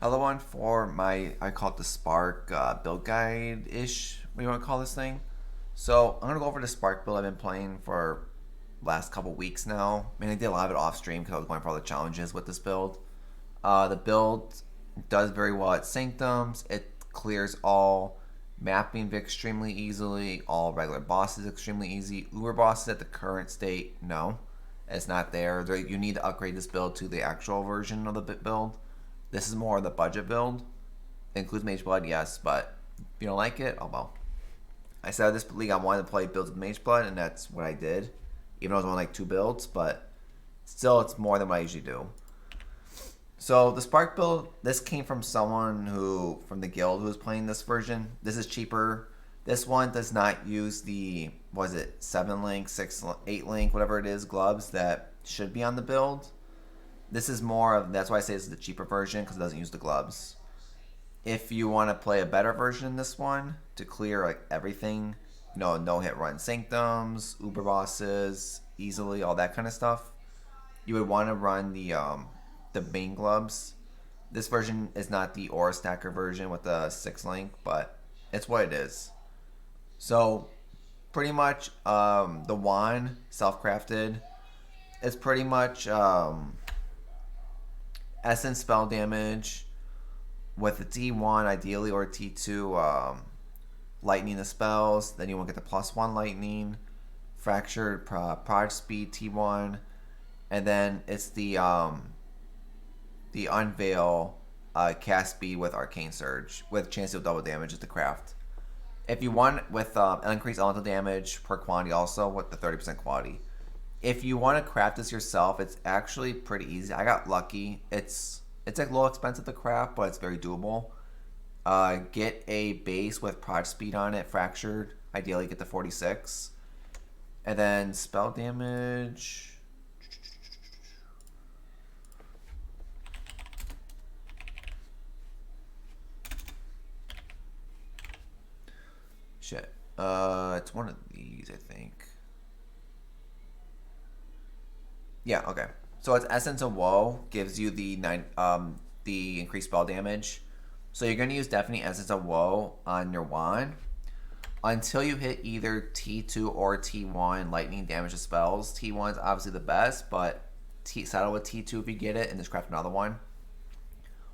Hello, one for my, I call it the Spark build guide-ish, what you want to call this thing. So I'm going to go over the Spark build I've been playing for last couple weeks now. I mean, I did a lot of it off stream because I was going for all the challenges with this build. The build does very well at Sanctums. It clears all mapping extremely easily, all regular bosses extremely easy. Uber bosses at the current state, no. It's not there. You need to upgrade this build to the actual version of the build. This is more of the budget build. It includes Mage Blood, yes, but if you don't like it, oh well. I said this league I wanted to play builds with Mage Blood, and that's what I did. Even though it was only like 2 builds, but still it's more than what I usually do. So the Spark build, this came from someone from the guild who was playing this version. This is cheaper. This one does not use the, was it 7 link, 6, 8 link, whatever it is, gloves that should be on the build. This is more of, that's why I say this is the cheaper version, because it doesn't use the gloves. If you want to play a better version in this one, to clear like everything, no hit run Sanctums, Uber bosses, easily, all that kind of stuff, you would want to run the main gloves. This version is not the Aura Stacker version with the 6 link, but it's what it is. So pretty much the wand, self-crafted, is pretty much essence spell damage with a T1 ideally, or T2 lightning the spells. Then you won't get the +1 lightning, fractured prod speed T1, and then it's the unveil cast speed with arcane surge with chance to double damage at the craft. If you want with increased elemental damage per quantity also with the 30% quantity. If you want to craft this yourself, it's actually pretty easy. I got lucky. It's like a little expensive to craft, but it's very doable. Get a base with prod speed on it, fractured. Ideally, get the 46, and then spell damage. Shit. It's one of these, I think. Yeah, okay. So it's Essence of Woe gives you the increased spell damage. So you're gonna use definitely Essence of Woe on your wand until you hit either T2 or T1 lightning damage to spells. T1 is obviously the best, but settle with T2 if you get it and just craft another one.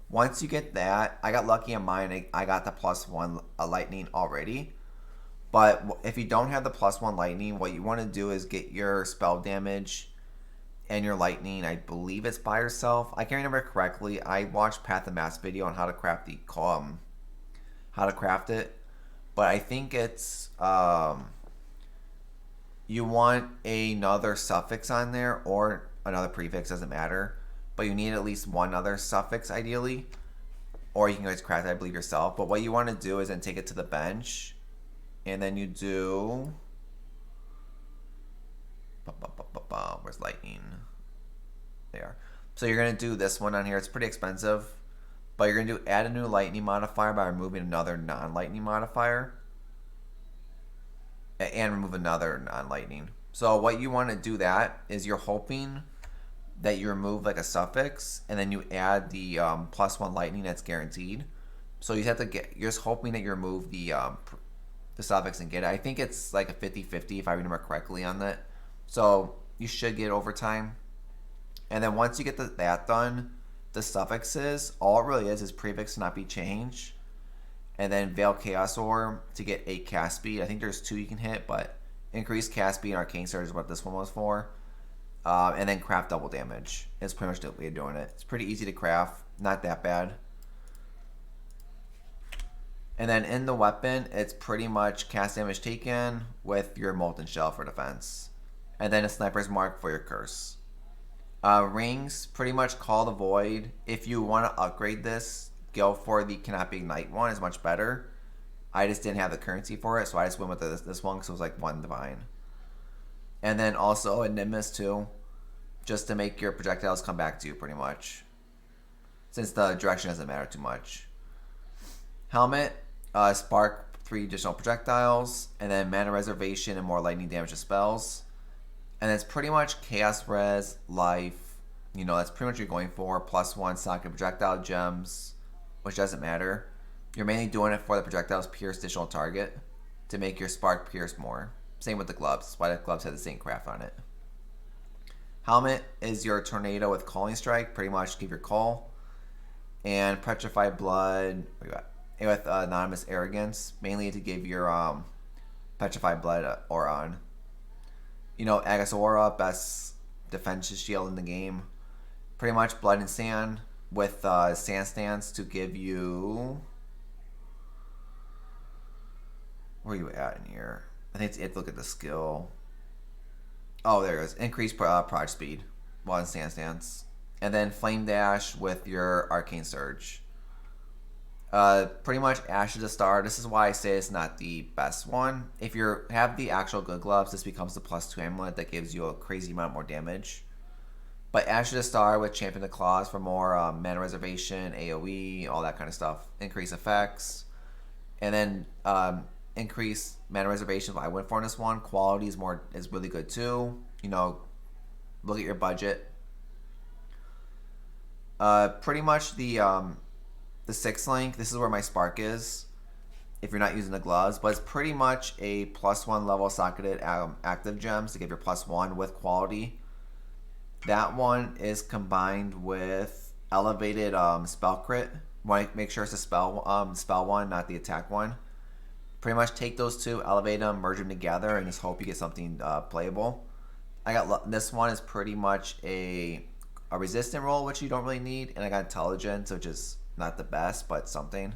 Once you get that, I got lucky on mine. I got the +1 lightning already. But if you don't have the +1 lightning, what you want to do is get your spell damage and your lightning. I believe it's by yourself. I can't remember correctly. I watched Path of Mass video on how to craft it, but I think it's you want another suffix on there or another prefix, doesn't matter, but you need at least one other suffix ideally, or you can always craft it, I believe, yourself. But what you want to do is then take it to the bench, and then you do. Where's lightning? There. So you're going to do this one on here. It's pretty expensive, but you're going to add a new lightning modifier by removing another non-lightning modifier, and remove another non-lightning. So what you want to do that is you're hoping that you remove like a suffix, and then you add the +1 lightning that's guaranteed. So you have to you're just hoping that you remove the suffix and get it. I think it's like a 50-50 if I remember correctly on that. So you should get overtime. And then once you get that done, the suffixes, all it really is prefix to not be changed. And then Veil Chaos Orb to get 8 cast speed. I think there's 2 you can hit, but increased cast speed and Arcane Surge is what this one was for. And then craft double damage. It's pretty much the way of doing it. It's pretty easy to craft, not that bad. And then in the weapon, it's pretty much cast damage taken with your Molten Shell for defense. And then a Sniper's Mark for your curse. Rings, pretty much Call the Void. If you want to upgrade this, go for the Cannot Be Ignite one. It's much better. I just didn't have the currency for it, so I just went with this one because it was like 1 divine. And then also a Nimbus too, just to make your projectiles come back to you pretty much, since the direction doesn't matter too much. Helmet, Spark 3 additional projectiles, and then mana reservation and more lightning damage to spells. And it's pretty much Chaos Res, Life. That's pretty much what you're going for. +1 socket projectile gems, which doesn't matter. You're mainly doing it for the projectile's pierce additional target to make your spark pierce more. Same with the gloves. That's why the gloves have the same craft on it. Helmet is your tornado with calling strike. Pretty much give your call. And petrified blood with anonymous arrogance, mainly to give your petrified blood aura on. You know, Agus aura, best defense shield in the game. Pretty much blood and sand with sand stance to give you. Where are you at in here? I think it's it. Look at the skill. Oh, there it is. Increased prod speed while in sand stance. And then Flame Dash with your Arcane Surge. Pretty much Ash is a star. This is why I say it's not the best one. If you have the actual good gloves, this becomes the +2 amulet that gives you a crazy amount more damage. But Ash is a star with Champion the Claws for more mana reservation, AoE, all that kind of stuff. Increase effects. And then increase mana reservation. I went for this one. Quality is really good too. You know, look at your budget. Pretty much the 6 link. This is where my spark is. If you're not using the gloves, but it's pretty much a +1 level socketed active gems to give your +1 with quality. That one is combined with elevated spell crit. Want to make sure it's a spell one, not the attack one. Pretty much take those two, elevate them, merge them together, and just hope you get something playable. I got this one is pretty much a resistant roll, which you don't really need, and I got intelligence, which is not the best, but something.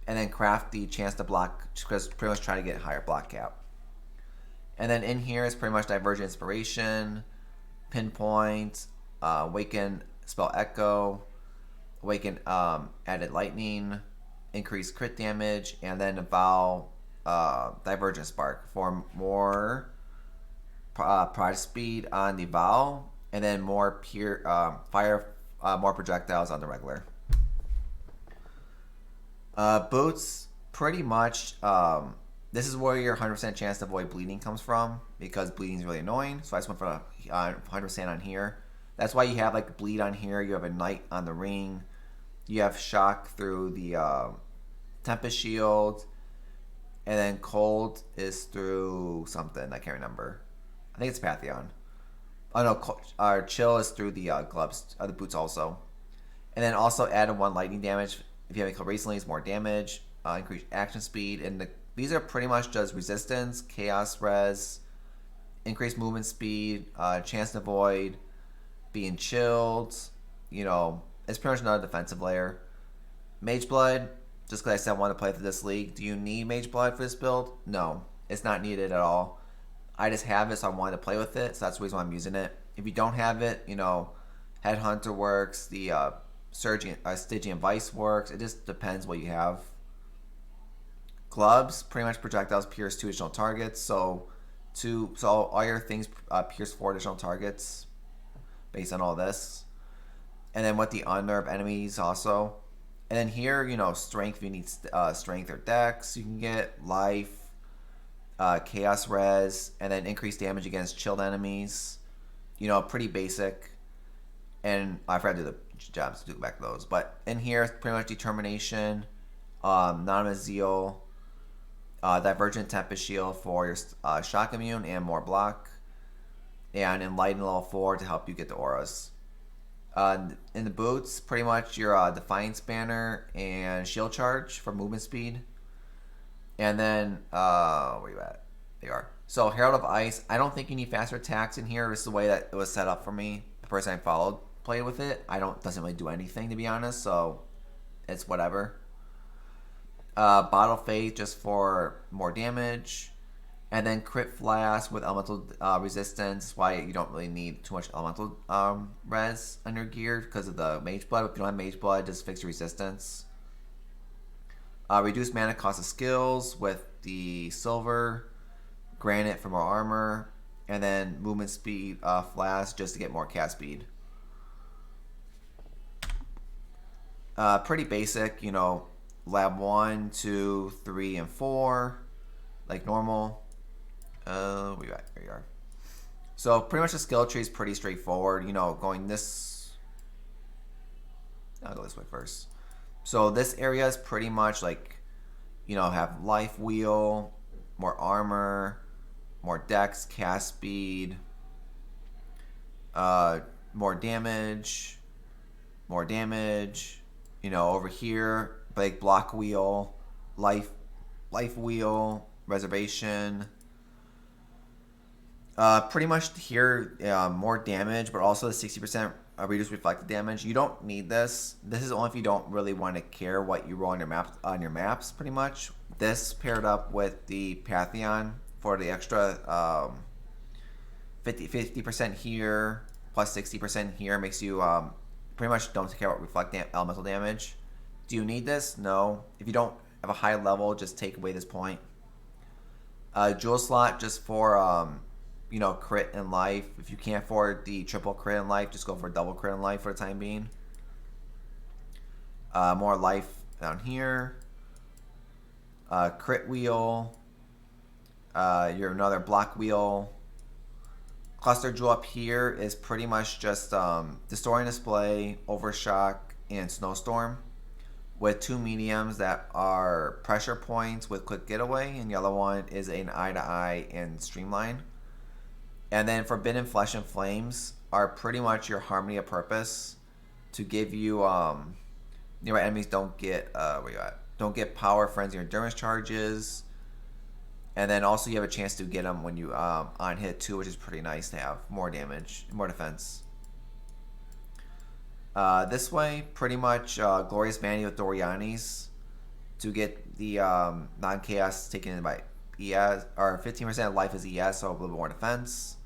And then craft the chance to block, because pretty much try to get higher block cap. And then in here is pretty much Divergent Inspiration, Pinpoint, Awaken Spell Echo, Awaken Added Lightning, Increase crit damage, and then Vow Divergent Spark for more prod speed on the Vow, and then more more projectiles on the regular. Boots, pretty much, this is where your 100% chance to avoid bleeding comes from, because bleeding is really annoying, so I just went for 100% on here. That's why you have like bleed on here, you have a knight on the ring, you have shock through the Tempest Shield, and then cold is through something, I can't remember. I think it's Pantheon. Oh no, chill is through the gloves, the boots also. And then also added 1 lightning damage. If you have a kill recently, it's more damage. Increased action speed. And these are pretty much just resistance, chaos res, increased movement speed, chance to avoid, being chilled. You know, it's pretty much another defensive layer. Mage Blood, just because I said I want to play through this league. Do you need Mage Blood for this build? No, it's not needed at all. I just have it, so I wanted to play with it, so that's the reason why I'm using it. If you don't have it, you know, Headhunter works, the Stygian Vice works. It just depends what you have. Gloves, pretty much projectiles pierce 2 additional targets, so all your things pierce 4 additional targets based on all this. And then with the unnerved enemies also. And then here, you know, strength, if you need strength or dex, you can get life, chaos res, and then increased damage against chilled enemies. You know, pretty basic. And I forgot to do the jobs to do back to those. But in here, it's pretty much determination, anonymous zeal, divergent tempest shield for your shock immune and more block, and enlighten level 4 to help you get the auras. In the boots, pretty much your defiance banner and shield charge for movement speed. And then, where you at? There you are. So, Herald of Ice, I don't think you need faster attacks in here. This is the way that it was set up for me. The person I followed played with it. Doesn't really do anything, to be honest, so it's whatever. Bottle Faith just for more damage. And then Crit Flask with elemental resistance. Why you don't really need too much elemental res on your gear because of the Mage Blood. If you don't have Mage Blood, just fix your resistance. Reduce mana cost of skills with the silver, granite for more armor, and then movement speed flask just to get more cast speed. Pretty basic, you know, lab 1, 2, 3, and 4, like normal. Where you at? There you are. So pretty much the skill tree is pretty straightforward. You know, going this. I'll go this way first. So this area is pretty much like, have life wheel, more armor, more dex, cast speed, uh, more damage, more damage. Over here, like block wheel, life wheel, reservation. Pretty much here, more damage, but also the 60% reduced reflected damage. You don't need this. This is only if you don't really want to care what you roll on your maps. Pretty much, this paired up with the Pantheon for the extra 50% here plus 60% here makes you pretty much don't care about elemental damage. Do you need this? No. If you don't have a high level, just take away this point. Jewel slot just for crit and life. If you can't afford the triple crit and life, just go for double crit and life for the time being. More life down here. Crit wheel. Your another block wheel. Cluster jewel up here is pretty much just Distorting Display, Overshock, and Snowstorm, with 2 mediums that are pressure points with quick getaway, and the other one is an eye to eye and streamline. And then Forbidden Flesh and Flames are pretty much your harmony of purpose to give you nearby enemies don't get don't get power, frenzy, or endurance charges. And then also you have a chance to get them when you on hit too, which is pretty nice to have more damage, more defense. This way, pretty much Glorious Vanity with Doriani's to get the non-chaos taken in by ES, or 15% of life is ES, so a little bit more defense.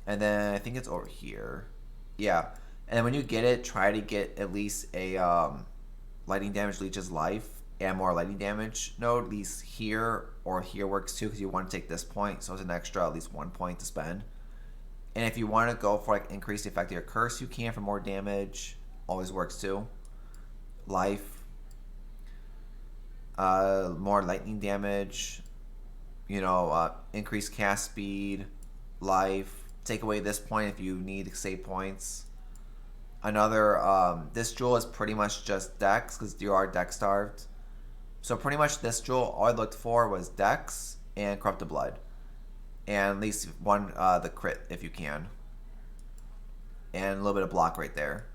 And then I think it's over here. Yeah. And then when you get it, try to get at least a lightning damage leeches life and more lightning damage node, at least here or here works too, because you want to take this point, so it's an extra at least 1 point to spend. And if you want to go for like increase the effect of your curse, you can for more damage. Always works too. Life. More lightning damage. Increase cast speed. Life. Take away this point if you need to save points. Another, this jewel is pretty much just dex, because you are dex starved. So pretty much this jewel, all I looked for was dex and corrupted blood. And at least one, the crit if you can. And a little bit of block right there.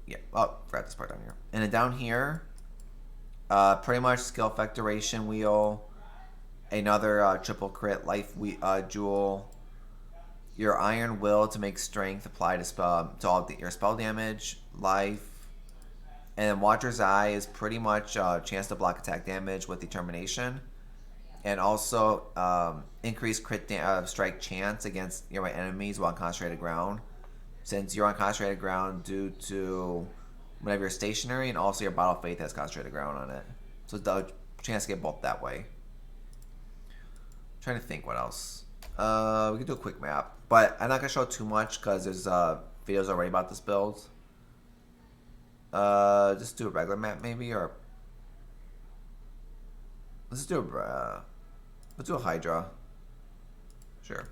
Yeah, oh, forgot this part down here. And then down here, pretty much skill effect duration wheel. Another triple crit life jewel. Your Iron Will to make strength apply to all your spell damage. Life. And then Watcher's Eye is pretty much a chance to block attack damage with Determination. And also increase crit strike chance against your enemies while on concentrated ground. Since you're on concentrated ground due to whenever you're stationary, and also your Bottle of Faith has concentrated ground on it. So it's a chance to get both that way. I'm trying to think what else. We can do a quick map. But I'm not going to show too much because there's videos already about this build. Just do a regular map maybe, or let's do a Hydra. Sure.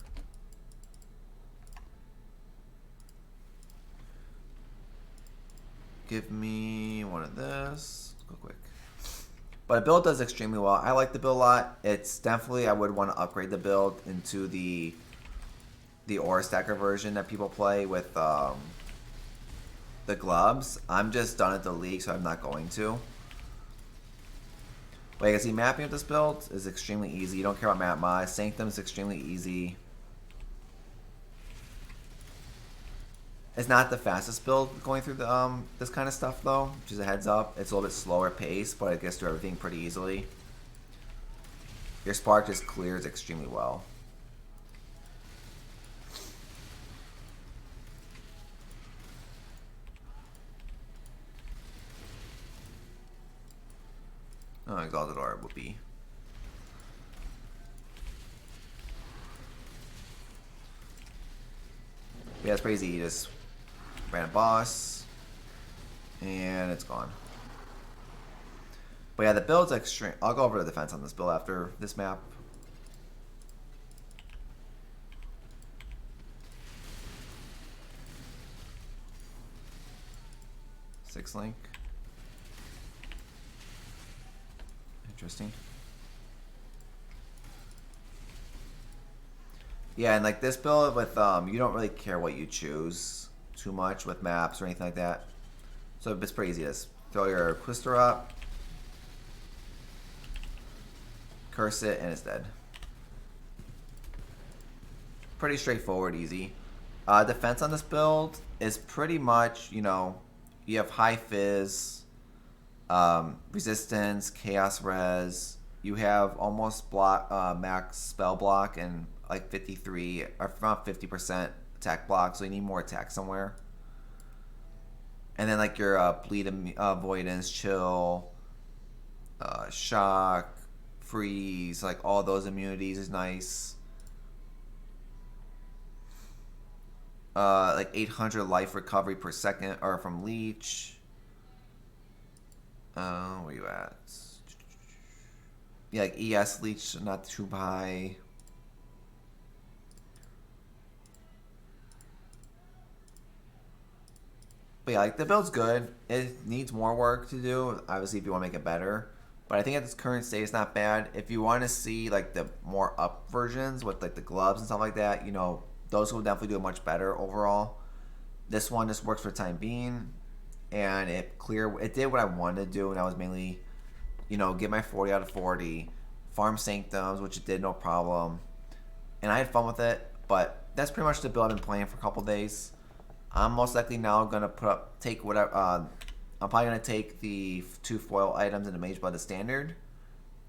Give me one of this. Let's go quick. But the build does extremely well. I like the build a lot. It's definitely, I would want to upgrade the build into the Aura Stacker version that people play with the gloves. I'm just done at the league, so I'm not going to. But you can see mapping of this build is extremely easy. You don't care about map mods. Sanctum is extremely easy. It's not the fastest build going through the this kind of stuff though, just a heads up. It's a little bit slower pace, but it gets through everything pretty easily. Your spark just clears extremely well. Oh, Exalted Orb would be. Yeah, it's pretty easy. You just ran a boss, and it's gone. But yeah, the build's extreme. I'll go over the defense on this build after this map. 6 link. Interesting. Yeah, and like this build with you don't really care what you choose too much with maps or anything like that. So it's pretty easy. Just throw your Twister up, curse it, and it's dead. Pretty straightforward, easy. Defense on this build is pretty much, you know, you have high fizz, resistance, chaos res. You have almost block max spell block and like 53 or around 50% attack block, so you need more attack somewhere. And then like your bleed avoidance, chill, shock, freeze, like all those immunities is nice. Like 800 life recovery per second, or from leech. Where you at? Yeah, like ES leech, not too high. But yeah, like the build's good. It needs more work to do, obviously, if you want to make it better. But I think at this current state, it's not bad. If you want to see like the more up versions with like the gloves and stuff like that, you know, those will definitely do it much better overall. This one just works for the time being, and it did what I wanted to do, and that was mainly, you know, get my 40 out of 40, farm sanctums, which it did no problem, and I had fun with it. But that's pretty much the build I've been playing for a couple days. I'm most likely now gonna take whatever. I'm probably gonna take the 2 foil items in the Mage Blood to standard,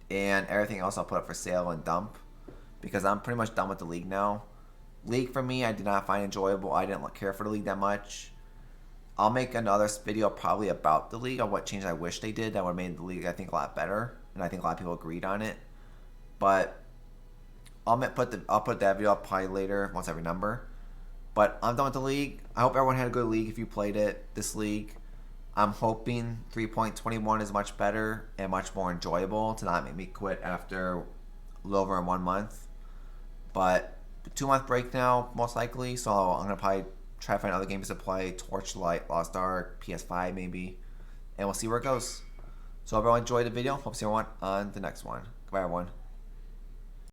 and everything else I'll put up for sale and dump, because I'm pretty much done with the league now. League for me, I did not find enjoyable. I didn't care for the league that much. I'll make another video probably about the league, on what changes I wish they did that would have made the league, I think, a lot better, and I think a lot of people agreed on it. But I'll put that video up probably later once I remember. But I'm done with the league. I hope everyone had a good league if you played it, this league. I'm hoping 3.21 is much better and much more enjoyable to not make me quit after a little over 1 month. But 2-month break now, most likely, so I'm going to probably try to find other games to play. Torchlight, Lost Ark, PS5 maybe. And we'll see where it goes. So if everyone enjoyed the video, hope to see everyone on the next one. Goodbye, everyone.